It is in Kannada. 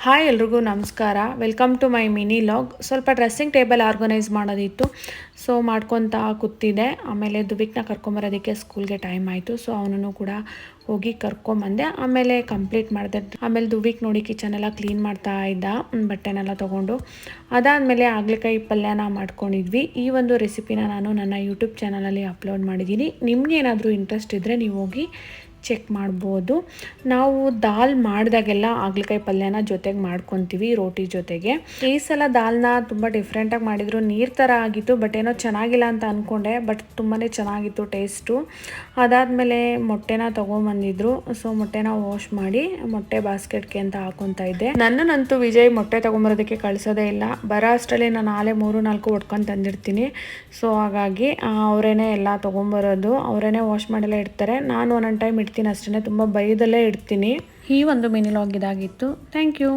ಹಾಯ್ ಎಲ್ರಿಗೂ ನಮಸ್ಕಾರ. Welcome to my mini vlog. ಸ್ವಲ್ಪ ಡ್ರೆಸ್ಸಿಂಗ್ ಟೇಬಲ್ ಆರ್ಗನೈಸ್ ಮಾಡೋದಿತ್ತು, ಸೊ ಮಾಡ್ಕೊತಾ ಕೂತಿದ್ದೆ. ಆಮೇಲೆ ದುಬಿಕ್ನ ಕರ್ಕೊಂಬರೋದಕ್ಕೆ ಸ್ಕೂಲ್ಗೆ ಟೈಮ್ ಆಯಿತು, ಸೊ ಅವನನ್ನು ಕೂಡ ಹೋಗಿ ಕರ್ಕೊಂಬಂದೆ. ಆಮೇಲೆ ಕಂಪ್ಲೀಟ್ ಮಾಡಿದೆ. ಆಮೇಲೆ ದುಬಿಕ್ ನೋಡಿ ಕಿಚನ್ ಎಲ್ಲ ಕ್ಲೀನ್ ಮಾಡ್ತಾ ಇದ್ದ, ಬಟ್ಟೆನೆಲ್ಲ ತೊಗೊಂಡು. ಅದಾದಮೇಲೆ ಹಾಗಲಕಾಯಿ ಪಲ್ಯನ ಮಾಡ್ಕೊಂಡಿದ್ವಿ. ಈ ಒಂದು ರೆಸಿಪಿನ ನಾನು ನನ್ನ ಯೂಟ್ಯೂಬ್ ಚಾನಲಲ್ಲಿ ಅಪ್ಲೋಡ್ ಮಾಡಿದ್ದೀನಿ. ನಿಮ್ಗೆ ಏನಾದರೂ ಇಂಟ್ರೆಸ್ಟ್ ಇದ್ದರೆ ನೀವು ಹೋಗಿ ಚೆಕ್ ಮಾಡ್ಬೋದು. ನಾವು ದಾಲ್ ಮಾಡಿದಾಗೆಲ್ಲ ಹಾಗಲಕಾಯಿ ಪಲ್ಯನ ಜೊತೆಗೆ ಮಾಡ್ಕೊತೀವಿ ರೋಟಿ ಜೊತೆಗೆ. ಈ ಸಲ ದಾಲ್ನ ತುಂಬ ಡಿಫ್ರೆಂಟಾಗಿ ಮಾಡಿದರು. ನೀರು ಥರ ಆಗಿತ್ತು, ಬಟ್ ಏನೋ ಚೆನ್ನಾಗಿಲ್ಲ ಅಂತ ಅಂದ್ಕೊಂಡೆ, ಬಟ್ ತುಂಬಾ ಚೆನ್ನಾಗಿತ್ತು ಟೇಸ್ಟು. ಅದಾದಮೇಲೆ ಮೊಟ್ಟೆನ ತೊಗೊಂಬಂದಿದ್ರು, ಸೊ ಮೊಟ್ಟೆನ ವಾಶ್ ಮಾಡಿ ಮೊಟ್ಟೆ ಬಾಸ್ಕೆಟ್ಗೆ ಅಂತ ಹಾಕೊತಾ ಇದ್ದೆ. ನನ್ನನ್ನಂತೂ ವಿಜಯ್ ಮೊಟ್ಟೆ ತೊಗೊಂಬರೋದಕ್ಕೆ ಕಳಿಸೋದೇ ಇಲ್ಲ. ಬರೋ ಅಷ್ಟರಲ್ಲಿ ನಾನು 3-4 ಒಡ್ಕೊಂಡು ತಂದಿರ್ತೀನಿ. ಸೊ ಹಾಗಾಗಿ ಅವರೇನೆ ಎಲ್ಲ ತೊಗೊಂಬರೋದು, ಅವರೇನೆ ವಾಶ್ ಮಾಡೆಲ್ಲ ಇಡ್ತಾರೆ. ನಾನು ಒಂದೊಂದು ಟೈಮ್ ಇಡ್ತೀನಿ ಅಷ್ಟೇ, ತುಂಬ ಬೈದಲ್ಲೇ ಇಡ್ತೀನಿ. ಈ ಒಂದು ಮಿನಿ ಲಾಗ್ ಇದಾಗಿತ್ತು. Thank you.